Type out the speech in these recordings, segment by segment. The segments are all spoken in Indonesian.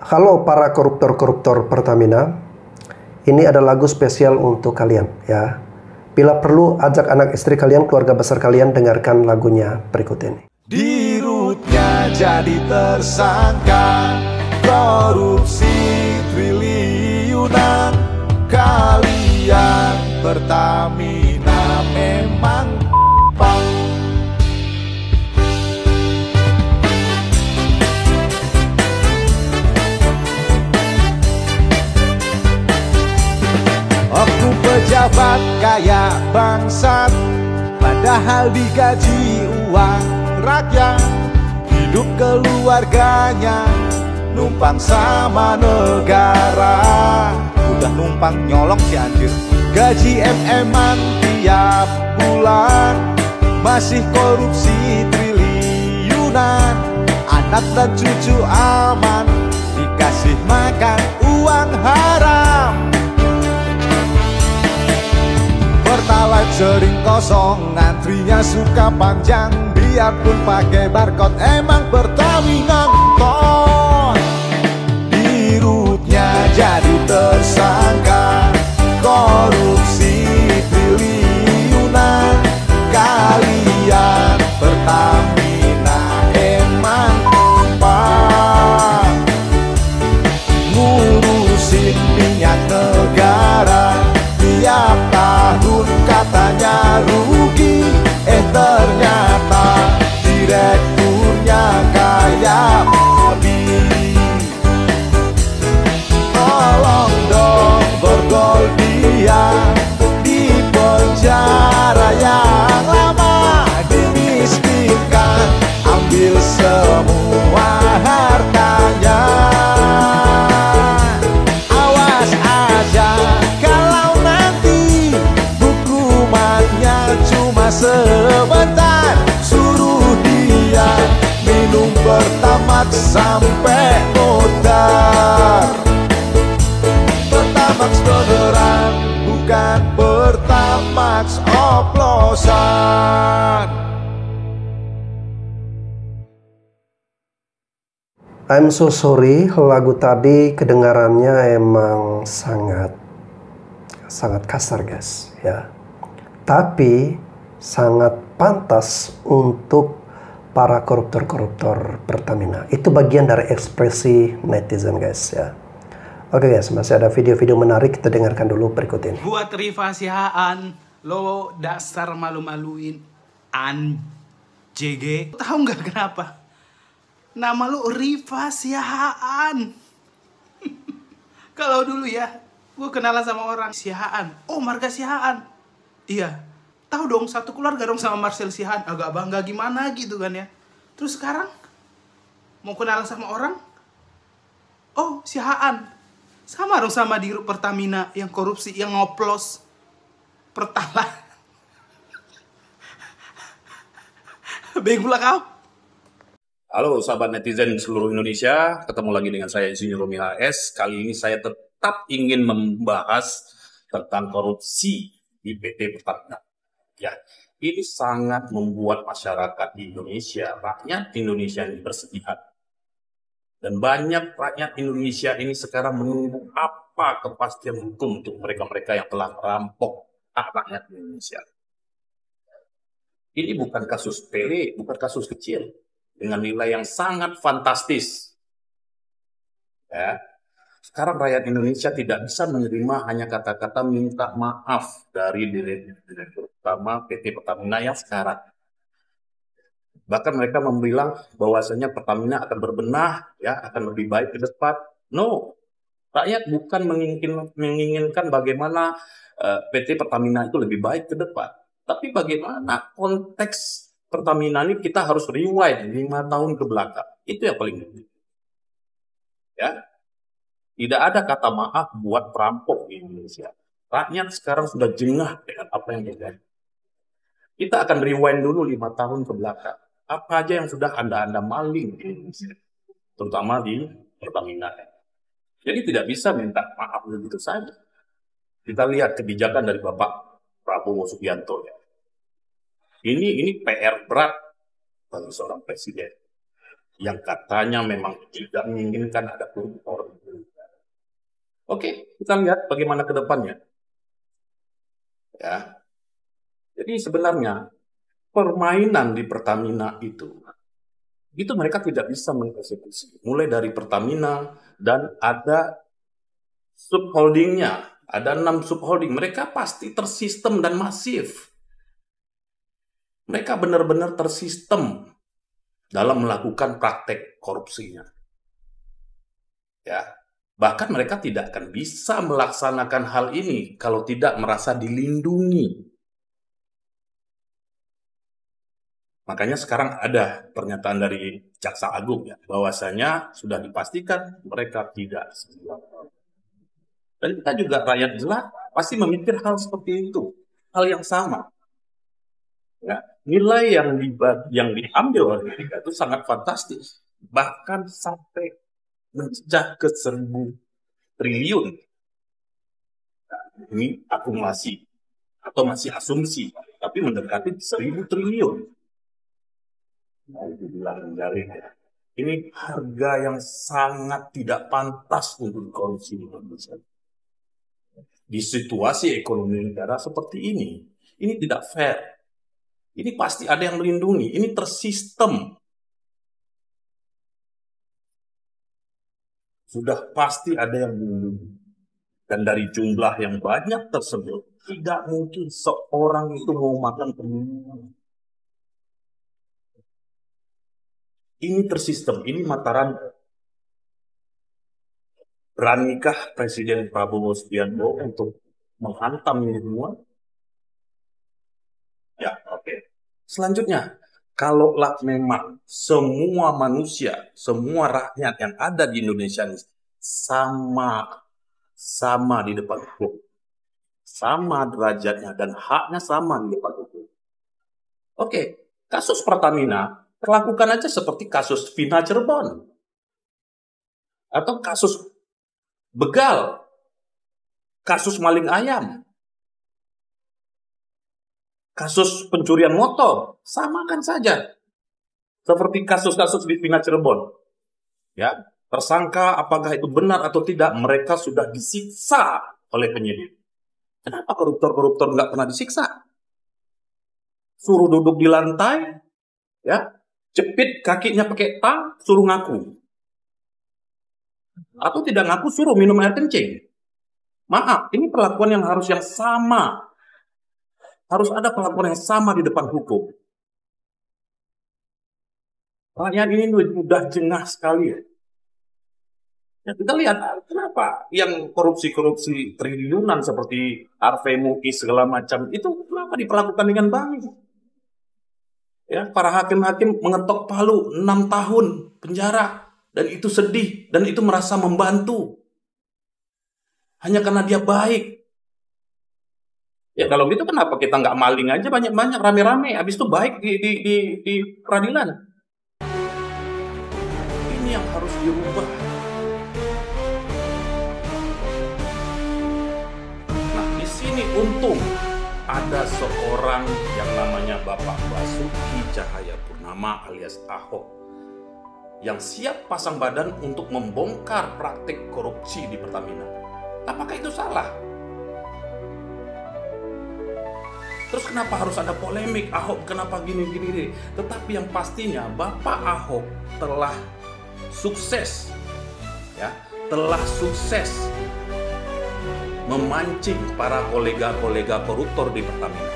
Halo para koruptor-koruptor Pertamina, ini ada lagu spesial untuk kalian ya. Bila perlu, ajak anak istri kalian, keluarga besar kalian dengarkan lagunya berikut ini. Dirutnya jadi tersangka korupsi triliunan. Kalian Pertamina memang pang. Aku pejabat kaya bangsat, padahal digaji uang rakyat. Hidup keluarganya numpang sama negara. Udah numpang nyolong si anjir. Gaji MM-an tiap bulan, masih korupsi triliunan. Anak dan cucu aman, dikasih makan uang haram. Pertalite sering kosong, antrinya suka panjang. Biarpun pakai barcode, emang Pertamina ngetot. Dirutnya jadi tersangka korupsi triliunan. Kalian Pertamina emang numpang ngurusin minyak negara. Tiap tahun katanya rugi, ternyata direkturnya kaya babi. Tolong dong borgol dia di penjara yang lama, dimiskinkan, ambil semua hartanya. Awas aja kalau nanti hukumannya cuma sebentar, suruh dia minum Pertamax sampai modar. Pertamax beneran, bukan Pertamax oplosan. I'm so sorry, lagu tadi kedengarannya emang sangat kasar guys ya. Tapi sangat pantas untuk para koruptor-koruptor Pertamina. Itu bagian dari ekspresi netizen guys ya. Oke guys, masih ada video-video menarik, kita dengarkan dulu berikut ini. Buat Rifa Sihaan, lo dasar malu-maluin JG. Tahu nggak kenapa? Nama lo Rifa Sihaan. Kalau dulu ya, gue kenalan sama orang Sihaan. Oh, marga Sihaan. Iya, tahu dong, satu keluarga dong sama Marcel Sihaan. Agak bangga gimana gitu kan ya. Terus sekarang mau kenalan sama orang, oh Sihaan. Sama dong sama di Pertamina yang korupsi, yang ngoplos Pertalite. Bego lah kau. Halo sahabat netizen seluruh Indonesia, ketemu lagi dengan saya Insinyur Romi HS. Kali ini saya tetap ingin membahas tentang korupsi di PT Pertamina. Ya, ini sangat membuat masyarakat di Indonesia, rakyat Indonesia ini bersedih hati. Dan banyak rakyat Indonesia ini sekarang menunggu apa kepastian hukum untuk mereka-mereka yang telah merampok hak rakyat Indonesia. Ini bukan kasus sepele, bukan kasus kecil, dengan nilai yang sangat fantastis. Ya. Sekarang rakyat Indonesia tidak bisa menerima hanya kata-kata minta maaf dari direktur utama PT Pertamina yang sekarang. Bahkan mereka membilang bahwasanya Pertamina akan berbenah, ya, akan lebih baik ke depan. No, rakyat bukan menginginkan bagaimana PT Pertamina itu lebih baik ke depan. Tapi bagaimana konteks Pertamina ini kita harus rewind 5 tahun ke belakang. Itu yang paling penting. Ya. Tidak ada kata maaf buat perampok di Indonesia. Rakyat sekarang sudah jengah dengan apa yang terjadi. Kita akan rewind dulu 5 tahun ke belakang. Apa aja yang sudah Anda maling di Indonesia, terutama di Pertamina. Jadi tidak bisa minta maaf begitu saja. Kita lihat kebijakan dari Bapak Prabowo Subianto ya. Ini PR berat bagi seorang presiden yang katanya memang tidak menginginkan ada koruptor Oke, kita lihat bagaimana ke depannya. Ya. Jadi sebenarnya permainan di Pertamina itu mereka tidak bisa mengeksekusi. Mulai dari Pertamina dan ada subholdingnya, ada 6 subholding. Mereka pasti tersistem dan masif. Mereka benar-benar tersistem dalam melakukan praktek korupsinya. Ya, bahkan mereka tidak akan bisa melaksanakan hal ini kalau tidak merasa dilindungi. Makanya sekarang ada pernyataan dari Jaksa Agung ya, bahwasanya sudah dipastikan mereka tidak semua. Dan kita juga rakyat jelata pasti memikir hal seperti itu, hal yang sama. Ya, nilai yang diambil oleh mereka itu sangat fantastis, bahkan sampai menjejak ke 1.000 triliun. Nah, ini akumulasi atau masih asumsi, tapi mendekati 1.000 triliun. Nah, itu bilang dari ini harga yang sangat tidak pantas untuk korupsi di Indonesia. Di situasi ekonomi negara seperti ini tidak fair. Ini pasti ada yang melindungi, ini tersistem. Sudah pasti ada yang melindungi. Dan dari jumlah yang banyak tersebut, tidak mungkin seorang itu mau makan perlindungan. Ini tersistem, ini mataran. Beranikah Presiden Prabowo Subianto untuk menghantam ini semua? Ya, oke. Selanjutnya, kalaulah memang semua manusia, semua rakyat yang ada di Indonesia ini sama di depan hukum, sama derajatnya dan haknya sama di depan hukum. Oke, kasus Pertamina perlakukan aja seperti kasus Vina Cirebon atau kasus begal, kasus maling ayam, kasus pencurian motor, samakan saja seperti kasus-kasus di Vina Cirebon. Ya, tersangka apakah itu benar atau tidak, mereka sudah disiksa oleh penyidik. Kenapa koruptor-koruptor nggak pernah disiksa? Suruh duduk di lantai, ya, jepit kakinya pakai tang, suruh ngaku. Atau tidak ngaku, suruh minum air kencing. Maaf, ini perlakuan yang harus yang sama. Harus ada perlakuan yang sama di depan hukum. Rakyat ini sudah jengah sekali. Ya, kita lihat kenapa yang korupsi-korupsi triliunan seperti Harvey Muiz segala macam itu kenapa diperlakukan dengan baik. Ya, para hakim-hakim mengetok palu 6 tahun penjara dan itu sedih dan itu merasa membantu. Hanya karena dia baik. Ya kalau gitu kenapa kita nggak maling aja banyak-banyak rame-rame habis itu baik di peradilan. Ini yang harus dirubah. Nah, di sini untung ada seorang yang namanya Bapak Basuki Cahayapurnama alias Ahok yang siap pasang badan untuk membongkar praktik korupsi di Pertamina. Apakah itu salah? Terus kenapa harus ada polemik Ahok kenapa gini-gini? Tetapi yang pastinya Bapak Ahok telah sukses, ya, telah sukses memancing para kolega-kolega koruptor di Pertamina.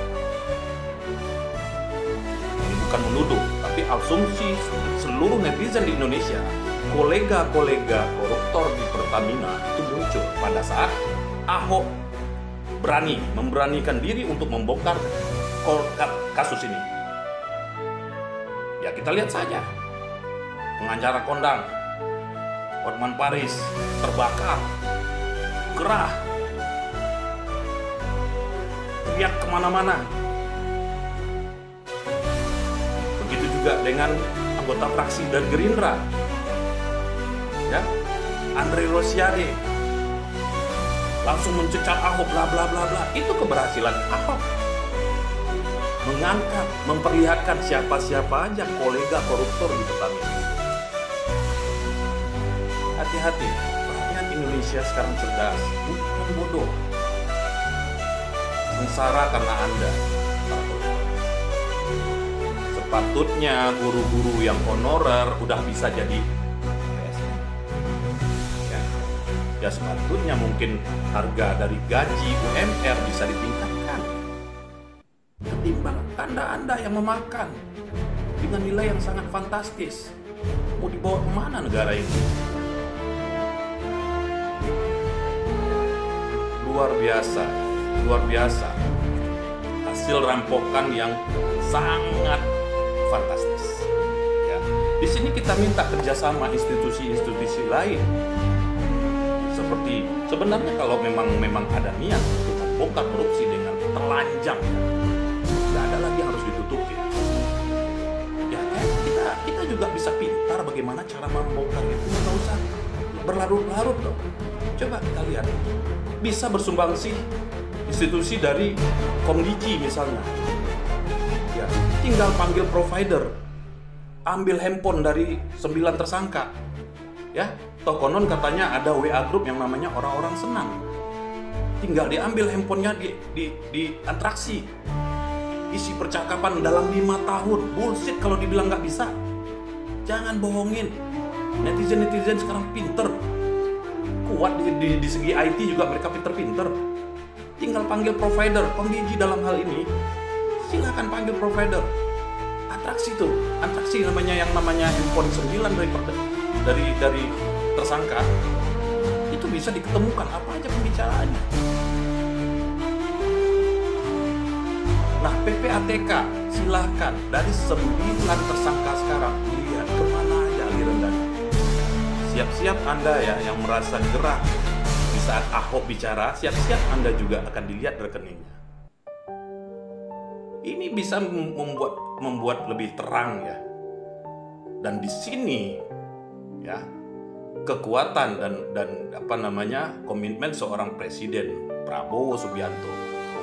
Ini bukan menuduh, tapi asumsi seluruh netizen di Indonesia. Kolega-kolega koruptor di Pertamina itu muncul pada saat Ahok memberanikan diri untuk membongkar kasus ini. Ya kita lihat saja, pengacara kondang, Hotman Paris terbakar, gerah, teriak kemana-mana. Begitu juga dengan anggota fraksi dan Gerindra, ya, Andre Rosiade langsung mencecar Ahok, bla bla bla bla. Itu keberhasilan Ahok mengangkat, memperlihatkan siapa-siapa aja kolega koruptor di Pertamina. Hati-hati, rakyat Indonesia sekarang cerdas, bukan bodoh. Sengsara karena Anda, para koruptor. Sepatutnya guru-guru yang honorer udah bisa jadi PSN. Ya sepatutnya mungkin harga dari gaji UMR bisa ditingkatkan. Ketimbang Anda yang memakan dengan nilai yang sangat fantastis. Mau dibawa kemana negara ini? Luar biasa. Hasil rampokan yang sangat fantastis. Ya. Di sini kita minta kerjasama institusi-institusi lain. Seperti sebenarnya kalau memang ada niat untuk membongkar korupsi dengan telanjang, nggak ada lagi yang harus ditutupi. Ya kan? Kita juga bisa pintar bagaimana cara membongkar itu, nggak usah berlarut-larut loh. Coba kita lihat, bisa bersumbangsi institusi dari Komdiji misalnya. Ya, tinggal panggil provider, ambil handphone dari 9 tersangka. Ya, toh konon katanya ada WA group yang namanya orang-orang senang. Tinggal diambil handphonenya di antraksi. Isi percakapan dalam 5 tahun. Bullshit kalau dibilang nggak bisa. Jangan bohongin. Netizen sekarang pinter. Kuat di segi IT juga mereka pinter-pinter. Tinggal panggil provider, Komdiji dalam hal ini, silakan panggil provider. Antraksi namanya yang namanya handphone 9 dari tersangka. Itu bisa diketemukan apa aja pembicaraannya. Nah, PPATK silahkan dari 9 tersangka sekarang lihat kemana aja aliran dana. Siap-siap Anda ya yang merasa gerah di saat Ahok bicara, siap-siap Anda juga akan dilihat rekeningnya. Ini bisa membuat lebih terang ya. Dan di sini ya kekuatan dan komitmen seorang Presiden Prabowo Subianto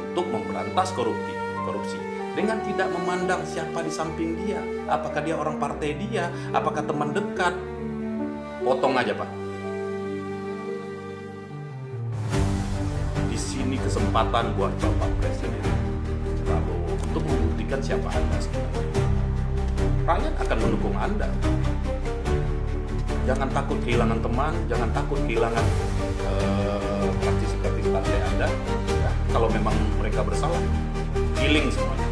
untuk memberantas korupsi dengan tidak memandang siapa di samping dia, apakah dia orang partai dia, apakah teman dekat. Potong aja Pak. Di sini kesempatan buat Bapak Presiden Prabowo untuk membuktikan siapa Anda sebenarnya. Rakyat akan mendukung Anda. Jangan takut kehilangan teman, jangan takut kehilangan praktisi-praktisi partai Anda. Ya, kalau memang mereka bersalah, giling semuanya.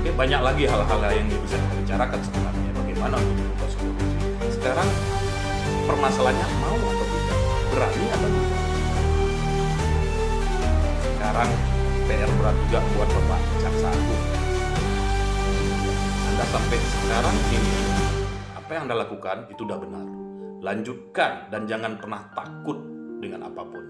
Oke, banyak lagi hal-hal yang bisa kita bicarakan sebenarnya. Bagaimana untuk membuat korupsi. Sekarang permasalahannya mau atau tidak, berani atau tidak. Sekarang PR berat juga buat Bapak Jaksa Agung. Anda sampai sekarang ini, apa yang Anda lakukan itu udah benar. Lanjutkan dan jangan pernah takut dengan apapun.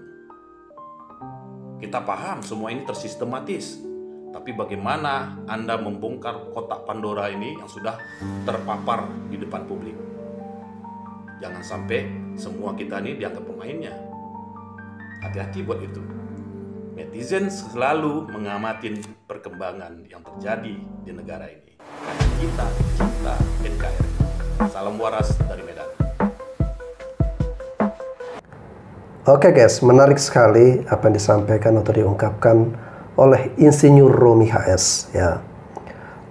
Kita paham semua ini tersistematis. Tapi bagaimana Anda membongkar kotak Pandora ini yang sudah terpapar di depan publik. Jangan sampai semua kita ini dianggap pemainnya. Hati-hati buat itu. Netizen selalu mengamati perkembangan yang terjadi di negara ini. Karena kita cinta NKRI. Salam waras dari Medan. Oke guys, menarik sekali apa yang disampaikan atau diungkapkan oleh Insinyur Romi HS ya.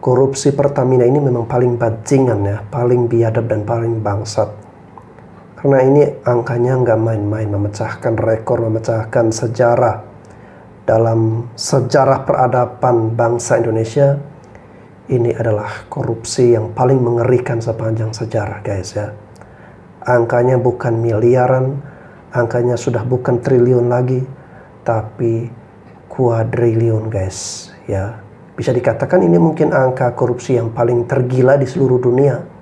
Korupsi Pertamina ini memang paling bajingan ya, paling biadab dan paling bangsat. Karena ini angkanya nggak main-main, memecahkan rekor, memecahkan sejarah. Dalam sejarah peradaban bangsa Indonesia, ini adalah korupsi yang paling mengerikan sepanjang sejarah guys ya. Angkanya bukan miliaran, angkanya sudah bukan triliun lagi, tapi kuadriliun guys ya. Bisa dikatakan ini mungkin angka korupsi yang paling tergila di seluruh dunia.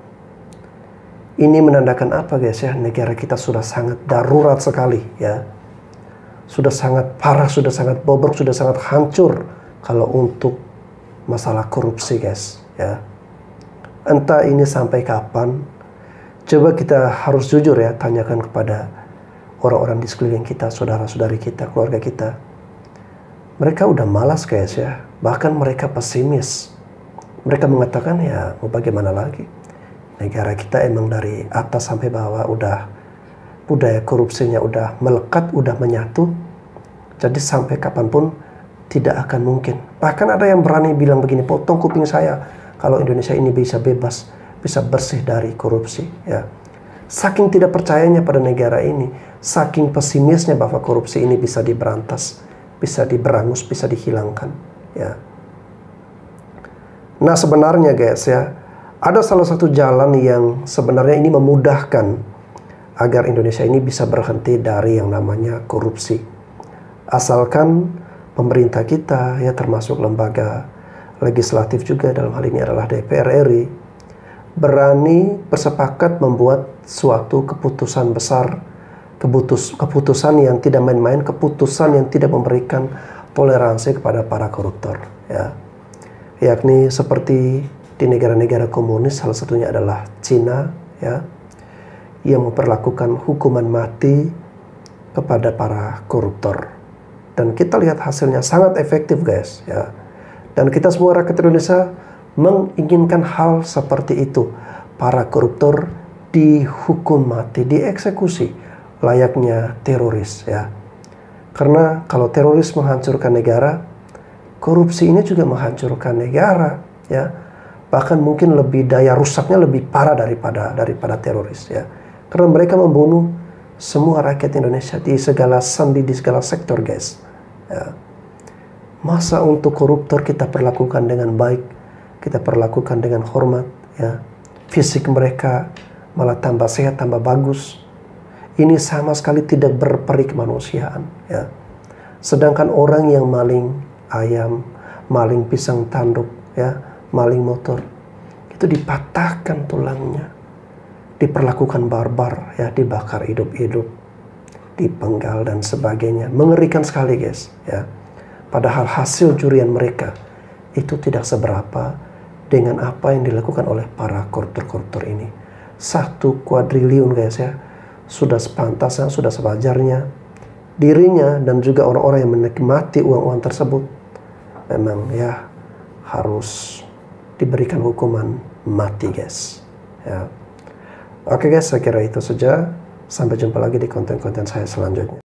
Ini menandakan apa guys ya? Negara kita sudah sangat darurat sekali ya. Sudah sangat parah, sudah sangat bobrok, sudah sangat hancur kalau untuk masalah korupsi guys ya. Entah ini sampai kapan. Coba kita harus jujur ya, tanyakan kepada orang-orang di sekeliling kita, saudara-saudari kita, keluarga kita. Mereka udah malas guys ya. Bahkan mereka pesimis. Mereka mengatakan ya mau bagaimana lagi. Negara kita emang dari atas sampai bawah udah budaya korupsinya udah melekat, udah menyatu. Jadi sampai kapanpun tidak akan mungkin. Bahkan ada yang berani bilang begini, potong kuping saya kalau Indonesia ini bisa bebas, bisa bersih dari korupsi. Ya. Saking tidak percayanya pada negara ini, saking pesimisnya bahwa korupsi ini bisa diberantas, bisa diberangus, bisa dihilangkan. Ya. Nah sebenarnya guys ya, ada salah satu jalan yang sebenarnya ini memudahkan agar Indonesia ini bisa berhenti dari yang namanya korupsi. Asalkan pemerintah kita ya, termasuk lembaga legislatif juga, dalam hal ini adalah DPR RI, berani bersepakat membuat suatu keputusan besar, keputusan yang tidak main-main, keputusan yang tidak memberikan toleransi kepada para koruptor ya. Yakni seperti di negara-negara komunis, salah satunya adalah Cina ya, yang memperlakukan hukuman mati kepada para koruptor. Dan kita lihat hasilnya sangat efektif guys ya. Dan kita semua rakyat Indonesia menginginkan hal seperti itu. Para koruptor dihukum mati, dieksekusi layaknya teroris ya. Karena kalau teroris menghancurkan negara, korupsi ini juga menghancurkan negara ya. Bahkan mungkin lebih daya rusaknya lebih parah daripada teroris ya. Karena mereka membunuh semua rakyat Indonesia di segala sendi, di segala sektor guys ya. Masa untuk koruptor kita perlakukan dengan baik, kita perlakukan dengan hormat ya. Fisik mereka malah tambah sehat, tambah bagus. Ini sama sekali tidak berperi kemanusiaan ya. Sedangkan orang yang maling ayam, maling pisang tanduk ya, maling motor, itu dipatahkan tulangnya, diperlakukan barbar ya, dibakar hidup-hidup, dipenggal dan sebagainya. Mengerikan sekali guys ya. Padahal hasil curian mereka itu tidak seberapa dengan apa yang dilakukan oleh para koruptor-koruptor ini. 1 kuadriliun guys ya, sudah sepantasnya, sudah sewajarnya dirinya dan juga orang-orang yang menikmati uang-uang tersebut memang ya harus diberikan hukuman mati guys ya. Oke guys, saya kira itu saja. Sampai jumpa lagi di konten-konten saya selanjutnya.